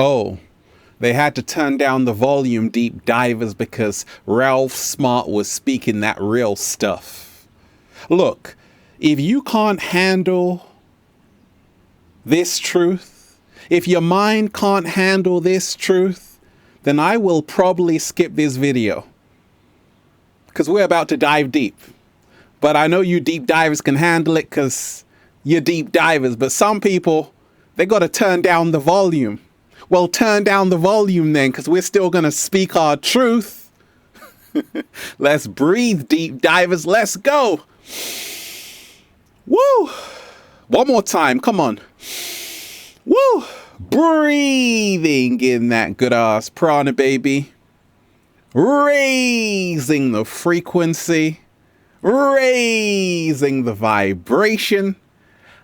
Oh, they had to turn down the volume, deep divers, because Ralph Smart was speaking that real stuff. Look, if you can't handle this truth, if your mind can't handle this truth, then I will probably skip this video, because we're about to dive deep. But I know you deep divers can handle it because you're deep divers. But some people, they got to turn down the volume. Well, turn down the volume then, because we're still going to speak our truth. Let's breathe, deep divers. Let's go. Woo. One more time. Come on. Woo. Breathing in that good ass prana, baby. Raising the frequency. Raising the vibration.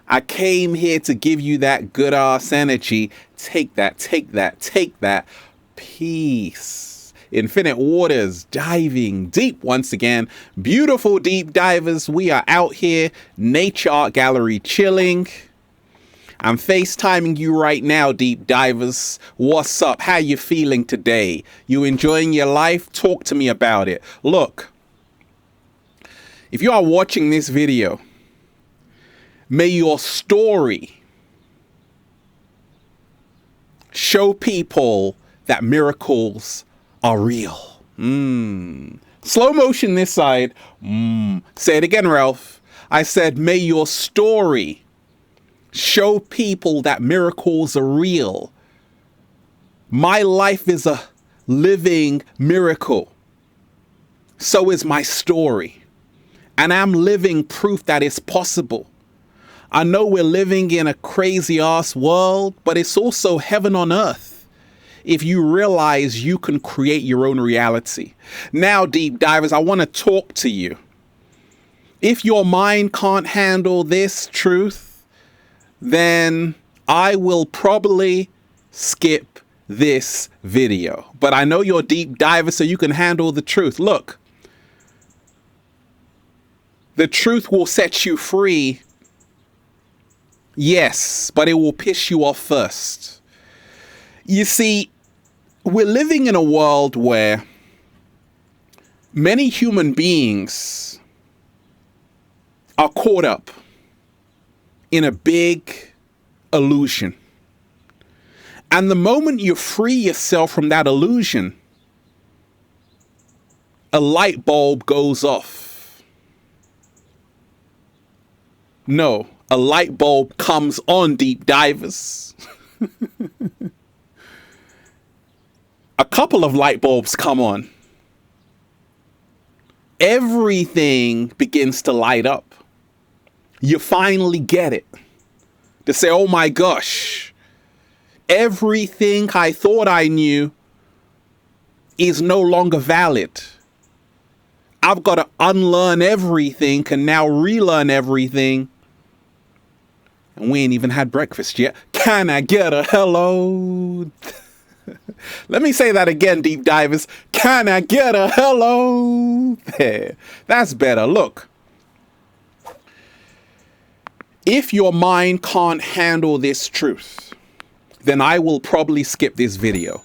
I came here to give you that good ass energy. Take that, take that, take that. Peace. Infinite waters, diving deep once again. Beautiful deep divers. We are out here, nature art gallery chilling. I'm FaceTiming you right now, deep divers. What's up? How you feeling today? You enjoying your life? Talk to me about it. Look, if you are watching this video, may your story show people that miracles are real. Slow motion this side. Say it again, Ralph. I said, may your story show people that miracles are real. My life is a living miracle. So is my story. And I'm living proof that it's possible. I know we're living in a crazy ass world, but it's also heaven on earth if you realize you can create your own reality. Now, deep divers, I want to talk to you. If your mind can't handle this truth, then I will probably skip this video. But I know you're deep divers, so you can handle the truth. Look, the truth will set you free. Yes, but it will piss you off first. You see, we're living in a world where many human beings are caught up in a big illusion. And the moment you free yourself from that illusion, a light bulb goes off. No, a light bulb comes on, deep divers. A couple of light bulbs come on. Everything begins to light up. You finally get it. To say, oh my gosh, everything I thought I knew is no longer valid. I've got to unlearn everything, can now relearn everything. And we ain't even had breakfast yet. Can I get a hello? Let me say that again, deep divers. Can I get a hello? There. That's better. Look. If your mind can't handle this truth, then I will probably skip this video.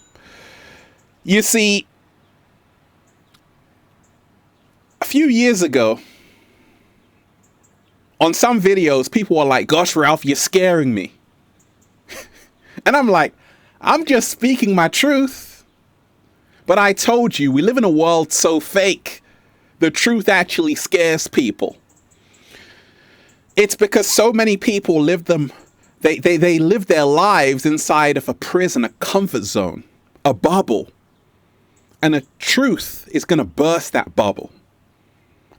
You see, a few years ago, on some videos, people were like, gosh, Ralph, you're scaring me. And I'm like, I'm just speaking my truth. But I told you, we live in a world so fake, the truth actually scares people. It's because so many people live they live their lives inside of a prison, a comfort zone, a bubble. And a truth is going to burst that bubble.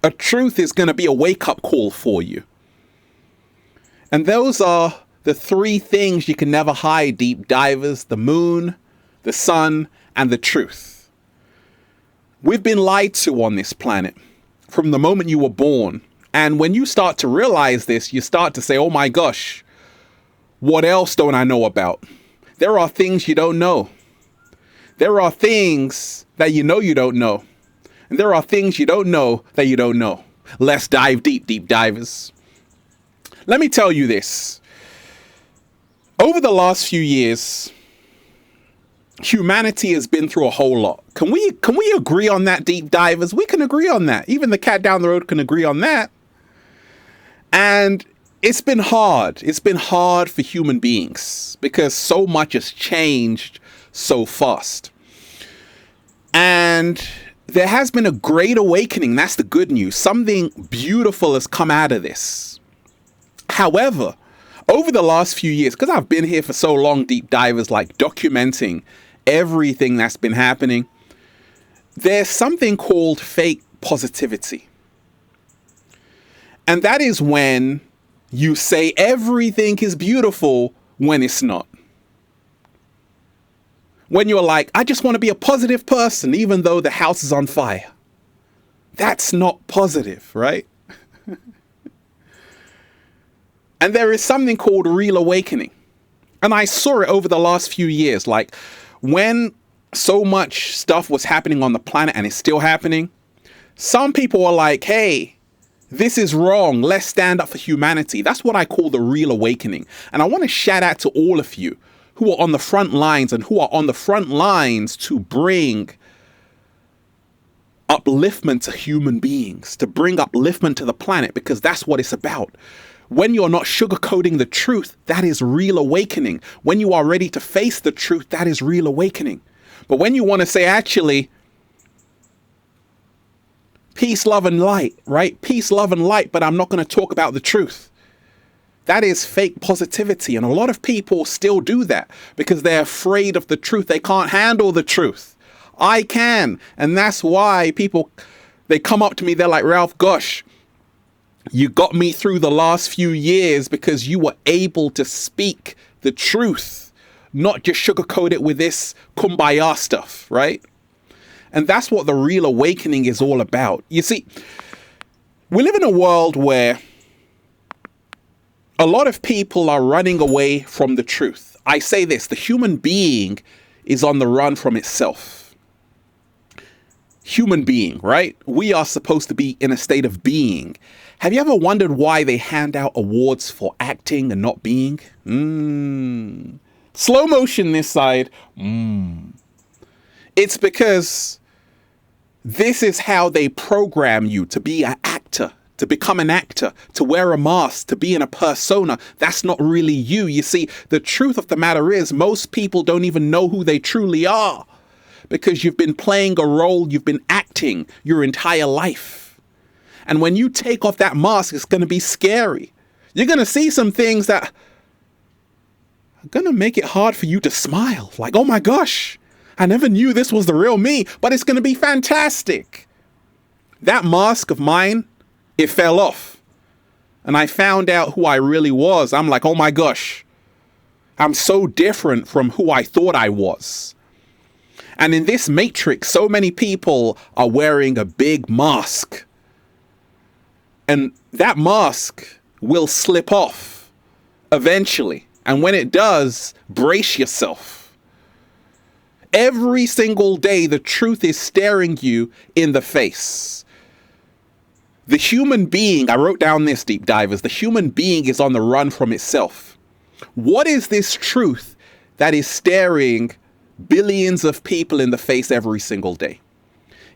A truth is going to be a wake-up call for you. And those are the three things you can never hide, deep divers: the moon, the sun, and the truth. We've been lied to on this planet from the moment you were born. And when you start to realize this, you start to say, oh my gosh, what else don't I know about? There are things you don't know. There are things that you know you don't know. And there are things you don't know that you don't know. Let's dive deep, deep divers. Let me tell you this. Over the last few years, humanity has been through a whole lot. Can we agree on that, deep divers? We can agree on that. Even the cat down the road can agree on that. And it's been hard. It's been hard for human beings because so much has changed so fast. And there has been a great awakening. That's the good news. Something beautiful has come out of this. However, over the last few years, because I've been here for so long, deep divers, like documenting everything that's been happening, there's something called fake positivity. And that is when you say everything is beautiful when it's not. When you're like, I just want to be a positive person, even though the house is on fire. That's not positive, right? And there is something called real awakening. And I saw it over the last few years. Like when so much stuff was happening on the planet and it's still happening, some people are like, hey, this is wrong. Let's stand up for humanity. That's what I call the real awakening. And I want to shout out to all of you who are on the front lines and who are on the front lines to bring upliftment to human beings, to bring upliftment to the planet, because that's what it's about. When you're not sugarcoating the truth, that is real awakening. When you are ready to face the truth, that is real awakening. But when you want to say, actually, peace, love, and light, right? Peace, love, and light, but I'm not going to talk about the truth. That is fake positivity. And a lot of people still do that because they're afraid of the truth. They can't handle the truth. I can. And that's why people, they come up to me, they're like, Ralph, gosh, you got me through the last few years because you were able to speak the truth, not just sugarcoat it with this kumbaya stuff, right? And that's what the real awakening is all about. You see, we live in a world where a lot of people are running away from the truth. I say this, the human being is on the run from itself. Human being, right? We are supposed to be in a state of being. Have you ever wondered why they hand out awards for acting and not being? Slow motion this side. It's because this is how they program you to be an actor, to become an actor, to wear a mask, to be in a persona. That's not really you. You see, the truth of the matter is most people don't even know who they truly are because you've been playing a role, you've been acting your entire life. And when you take off that mask, it's going to be scary. You're going to see some things that are going to make it hard for you to smile. Like, oh my gosh, I never knew this was the real me, but it's going to be fantastic. That mask of mine, it fell off. And I found out who I really was. I'm like, oh my gosh, I'm so different from who I thought I was. And in this matrix, so many people are wearing a big mask. And that mask will slip off eventually. And when it does, brace yourself. Every single day, the truth is staring you in the face. The human being, I wrote down this, deep divers, the human being is on the run from itself. What is this truth that is staring billions of people in the face every single day?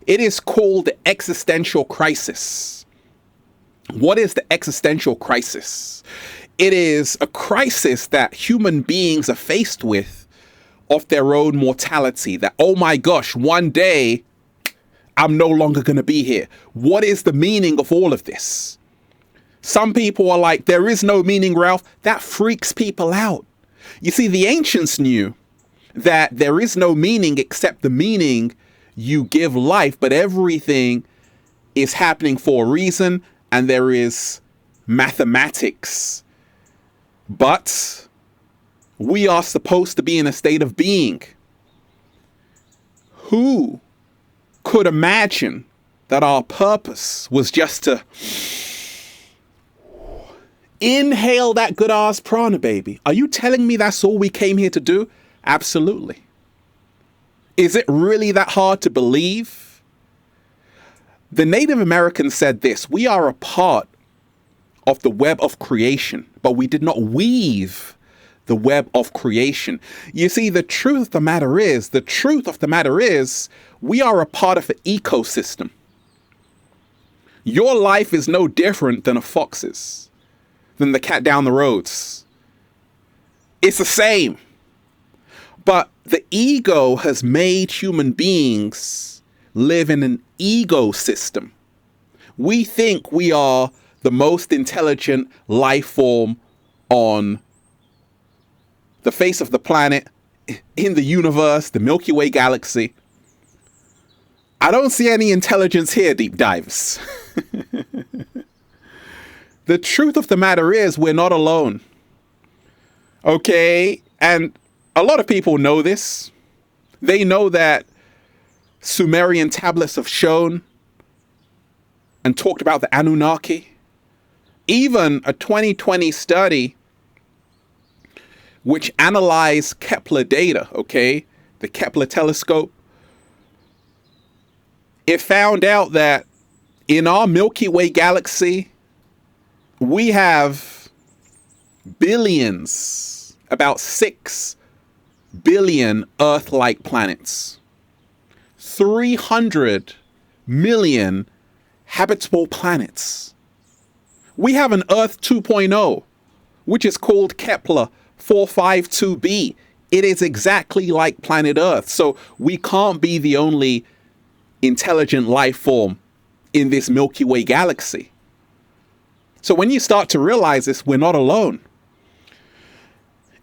It is called the existential crisis. What is the existential crisis? It is a crisis that human beings are faced with of their own mortality. That, oh my gosh, one day I'm no longer going to be here. What is the meaning of all of this? Some people are like, there is no meaning, Ralph. That freaks people out. You see, the ancients knew that there is no meaning except the meaning you give life, but everything is happening for a reason, and there is mathematics. But we are supposed to be in a state of being. Who could imagine that our purpose was just to inhale that good ass prana, baby? Are you telling me that's all we came here to do? Absolutely. Is it really that hard to believe? The Native Americans said this: we are a part of the web of creation, but we did not weave the web of creation. You see, the truth of the matter is, we are a part of an ecosystem. Your life is no different than a fox's, than the cat down the road's. It's the same. But the ego has made human beings live in an ecosystem. We think we are the most intelligent life form on the face of the planet, in the universe, the Milky Way galaxy. I don't see any intelligence here, deep divers. The truth of the matter is, we're not alone. Okay? And a lot of people know this. They know that Sumerian tablets have shown and talked about the Anunnaki. Even a 2020 study which analyzed Kepler data, okay, the Kepler telescope, it found out that in our Milky Way galaxy, we have billions, about 6 billion Earth-like planets, 300 million habitable planets. We have an Earth 2.0, which is called Kepler 452b. It is exactly like planet Earth. So we can't be the only intelligent life form in this Milky Way galaxy. So when you start to realize this, we're not alone.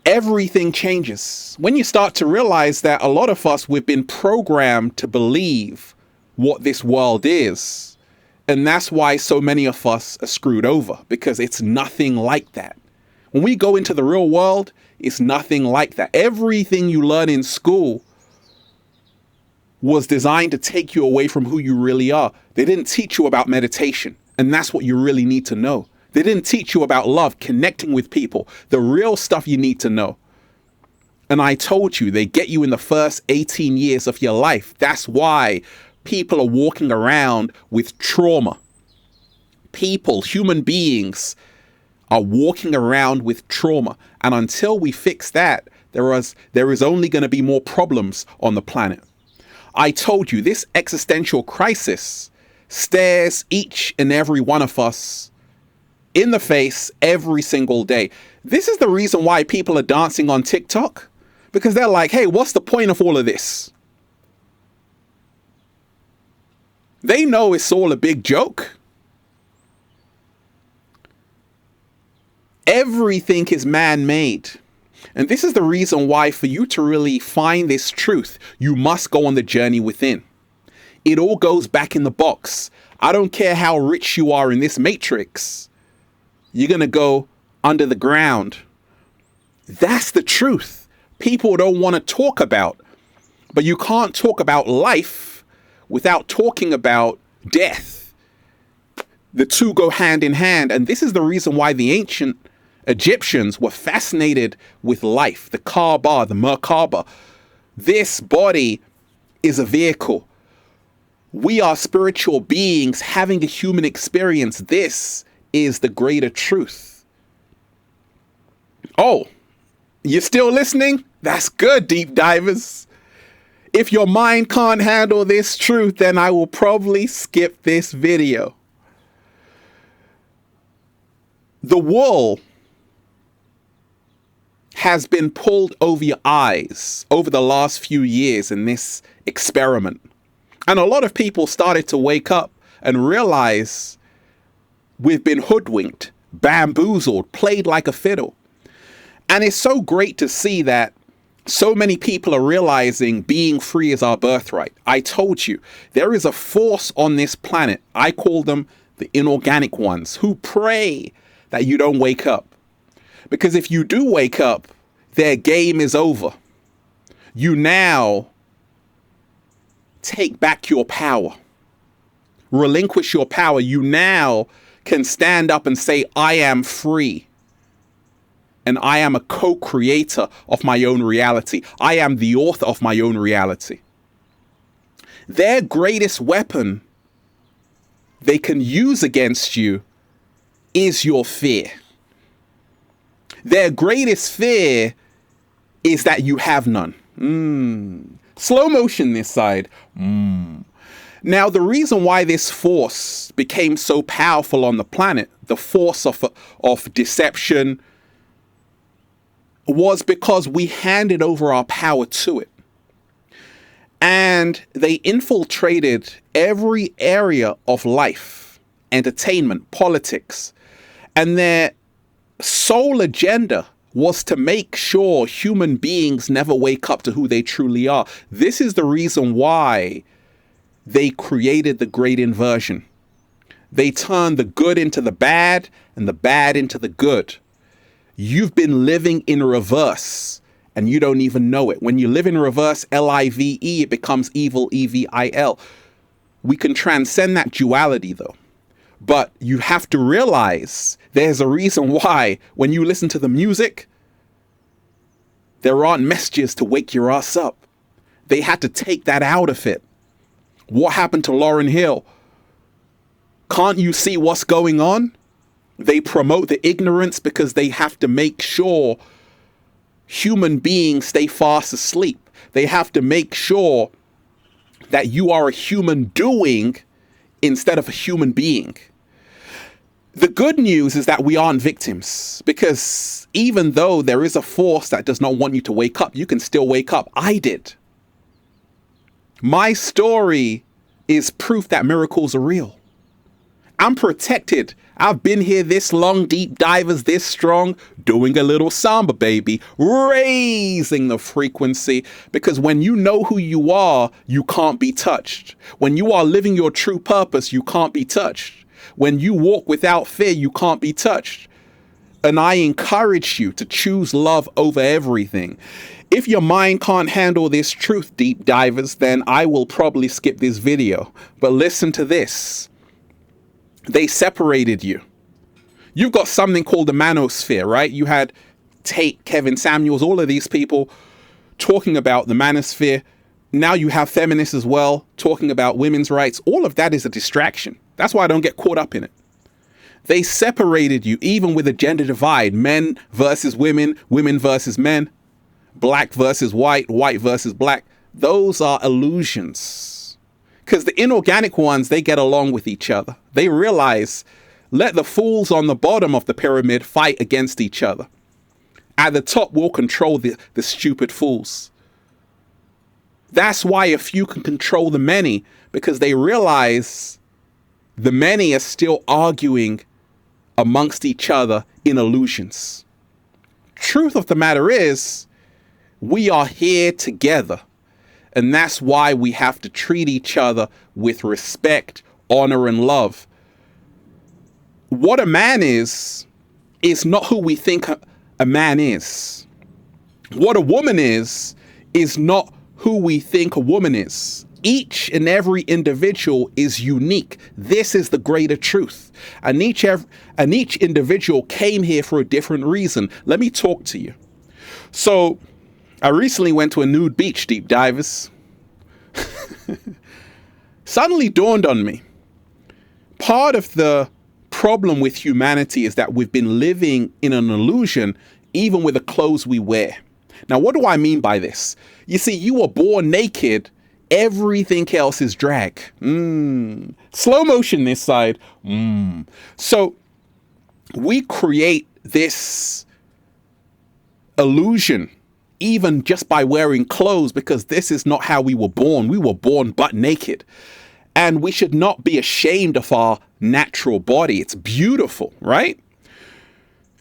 Everything changes. When you start to realize that a lot of us, we've been programmed to believe what this world is. And that's why so many of us are screwed over, because it's nothing like that. When we go into the real world, it's nothing like that. Everything you learn in school was designed to take you away from who you really are. They didn't teach you about meditation, and that's what you really need to know. They didn't teach you about love, connecting with people, the real stuff you need to know. And I told you, they get you in the first 18 years of your life. That's why people are walking around with trauma. People, human beings, are walking around with trauma. And until we fix that, there is only going to be more problems on the planet. I told you, this existential crisis stares each and every one of us in the face every single day. This is the reason why people are dancing on TikTok, because they're like, hey, what's the point of all of this? They know it's all a big joke. Everything is man-made. And this is the reason why, for you to really find this truth, you must go on the journey within. It all goes back in the box. I don't care how rich you are in this matrix. You're going to go under the ground. That's the truth. People don't want to talk about. But you can't talk about life without talking about death. The two go hand in hand. And this is the reason why the ancient Egyptians were fascinated with life, the Kaaba, the Merkaba. This body is a vehicle. We are spiritual beings having a human experience. This is the greater truth. Oh, you're still listening? That's good, deep divers. If your mind can't handle this truth, then I will probably skip this video. The wool has been pulled over your eyes over the last few years in this experiment. And a lot of people started to wake up and realize we've been hoodwinked, bamboozled, played like a fiddle. And it's so great to see that so many people are realizing being free is our birthright. I told you, there is a force on this planet, I call them the inorganic ones, who pray that you don't wake up. Because if you do wake up, their game is over. You now take back your power. Relinquish your power. You now can stand up and say, I am free. And I am a co-creator of my own reality. I am the author of my own reality. Their greatest weapon they can use against you is your fear. Their greatest fear is that you have none. Slow motion this side. Now, the reason why this force became so powerful on the planet, the force of deception, was because we handed over our power to it. And they infiltrated every area of life, entertainment, politics, and their sole agenda was to make sure human beings never wake up to who they truly are. This is the reason why they created the great inversion. They turned the good into the bad and the bad into the good. You've been living in reverse and you don't even know it. When you live in reverse, L-I-V-E, it becomes evil, E-V-I-L. We can transcend that duality though. But you have to realize there's a reason why when you listen to the music, there aren't messages to wake your ass up. They had to take that out of it. What happened to Lauryn Hill? Can't you see what's going on? They promote the ignorance because they have to make sure human beings stay fast asleep. They have to make sure that you are a human doing instead of a human being. The good news is that we aren't victims, because even though there is a force that does not want you to wake up, you can still wake up. I did. My story is proof that miracles are real. I'm protected. I've been here this long, deep divers this strong, doing a little samba, baby, raising the frequency, because when you know who you are, you can't be touched. When you are living your true purpose, you can't be touched. When you walk without fear, you can't be touched. And I encourage you to choose love over everything. If your mind can't handle this truth, deep divers, then I will probably skip this video. But listen to this. They separated you. You've got something called the manosphere, right? You had Tate, Kevin Samuels, all of these people talking about the manosphere. Now you have feminists as well talking about women's rights. All of that is a distraction. That's why I don't get caught up in it. They separated you, even with a gender divide, men versus women, women versus men, black versus white, white versus black. Those are illusions. Because the inorganic ones, they get along with each other. They realize, let the fools on the bottom of the pyramid fight against each other. At the top, we'll control the stupid fools. That's why a few can control the many, because they realize the many are still arguing amongst each other in illusions. Truth of the matter is, we are here together. And that's why we have to treat each other with respect, honor, and love. What a man is not who we think a man is. What a woman is not who we think a woman is. Each and every individual is unique. This is the greater truth. And each individual came here for a different reason. Let me talk to you. So, I recently went to a nude beach, deep divers. Suddenly dawned on me. Part of the problem with humanity is that we've been living in an illusion, even with the clothes we wear. Now, what do I mean by this? You see, you were born naked. Everything else is drag. Slow motion this side. So we create this illusion even just by wearing clothes, because this is not how we were born. We were born butt naked. And we should not be ashamed of our natural body. It's beautiful, right?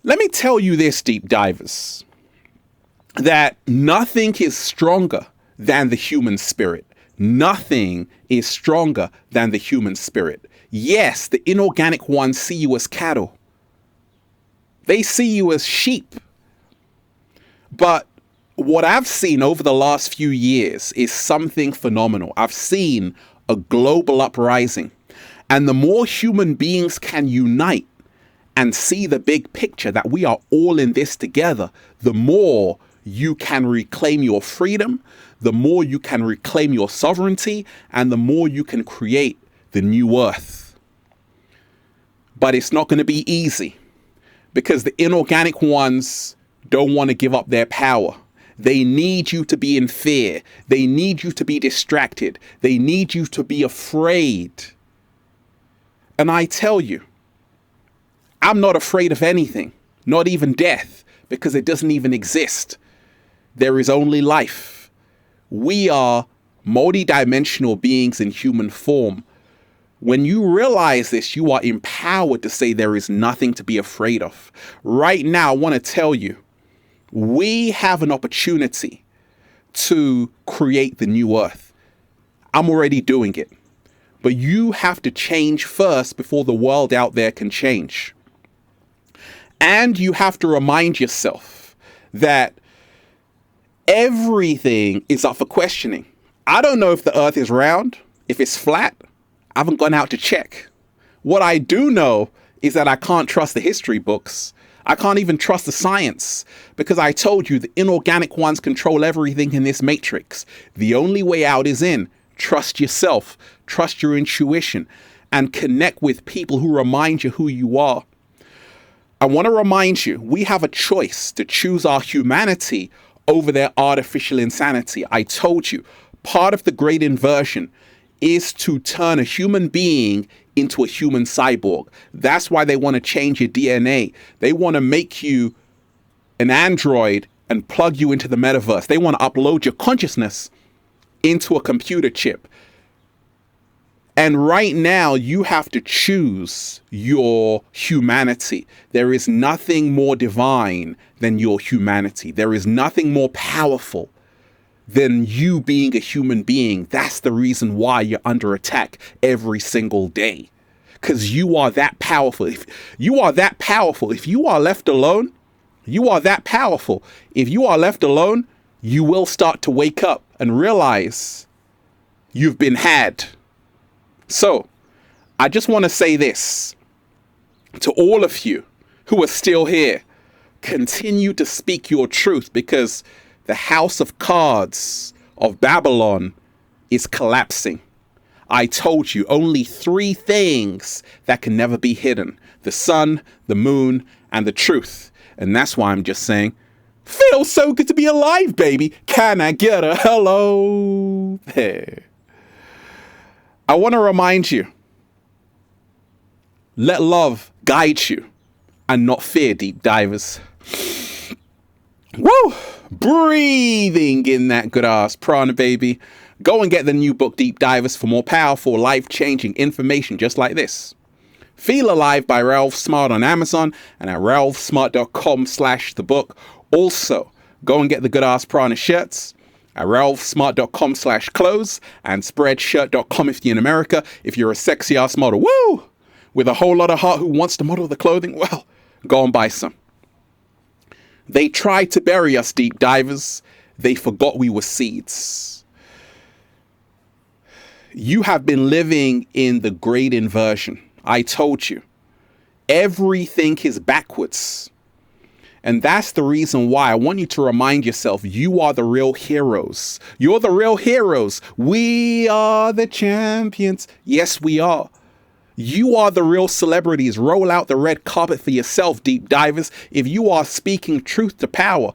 Let me tell you this, deep divers, that nothing is stronger than the human spirit. Nothing is stronger than the human spirit. Yes, the inorganic ones see you as cattle. They see you as sheep. But what I've seen over the last few years is something phenomenal. I've seen a global uprising. And the more human beings can unite and see the big picture that we are all in this together, the more you can reclaim your freedom, the more you can reclaim your sovereignty, and the more you can create the new earth. But it's not going to be easy, because the inorganic ones don't want to give up their power. They need you to be in fear. They need you to be distracted. They need you to be afraid. And I tell you, I'm not afraid of anything, not even death, because it doesn't even exist. There is only life. We are multidimensional beings in human form. When you realize this, you are empowered to say there is nothing to be afraid of. Right now, I want to tell you, we have an opportunity to create the new earth. I'm already doing it. But you have to change first before the world out there can change. And you have to remind yourself that everything is up for questioning. I don't know if the earth is round, if it's flat. I haven't gone out to check. What I do know is that I can't trust the history books. I can't even trust the science, because I told you the inorganic ones control everything in this matrix. The only way out is in. Trust yourself, trust your intuition, and connect with people who remind you who you are. I want to remind you, we have a choice to choose our humanity over their artificial insanity. I told you, part of the great inversion is to turn a human being into a human cyborg. That's why they want to change your DNA. They want to make you an android and plug you into the metaverse. They want to upload your consciousness into a computer chip. And right now, you have to choose your humanity. There is nothing more divine than your humanity. There is nothing more powerful than you being a human being. That's the reason why you're under attack every single day. Because you are that powerful. If you are that powerful, if you are left alone, you are that powerful. If you are left alone, you will start to wake up and realize you've been had. So, I just want to say this to all of you who are still here. Continue to speak your truth, because the house of cards of Babylon is collapsing. I told you only 3 things that can never be hidden: the sun, the moon, and the truth. And that's why I'm just saying, feels so good to be alive, baby. Can I get a hello there? I want to remind you, let love guide you and not fear, deep divers. Woo! Breathing in that good ass prana, baby. Go and get the new book, Deep Divers, for more powerful, life-changing information just like this. Feel Alive by Ralph Smart on Amazon and at ralphsmart.com/the book. Also, go and get the good ass prana shirts at ralphsmart.com/clothes and spreadshirt.com if you're in America. If you're a sexy ass model, woo, with a whole lot of heart who wants to model the clothing, well, go and buy some. They tried to bury us, deep divers. They forgot we were seeds. You have been living in the great inversion. I told you, everything is backwards. And that's the reason why I want you to remind yourself, you are the real heroes. You're the real heroes. We are the champions. Yes, we are. You are the real celebrities. Roll out the red carpet for yourself, deep divers. If you are speaking truth to power,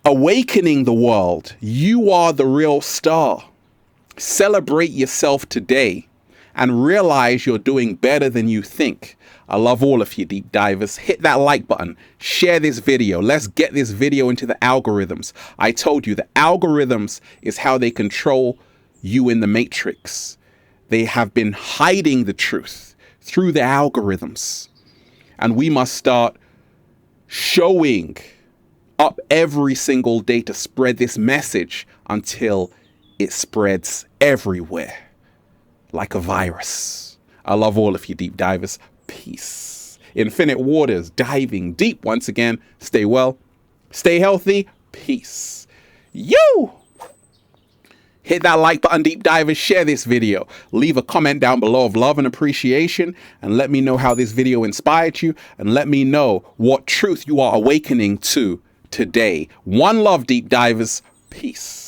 awakening the world, you are the real star. Celebrate yourself today and realize you're doing better than you think. I love all of you, deep divers. Hit that like button. Share this video. Let's get this video into the algorithms. I told you the algorithms is how they control you in the matrix. They have been hiding the truth through the algorithms. And we must start showing up every single day to spread this message until it spreads everywhere like a virus. I love all of you, deep divers. Peace. Infinite waters, diving deep once again. Stay well, stay healthy. Peace. You! Hit that like button, deep divers. Share this video. Leave a comment down below of love and appreciation, and let me know how this video inspired you, and let me know what truth you are awakening to today. One love, deep divers. Peace.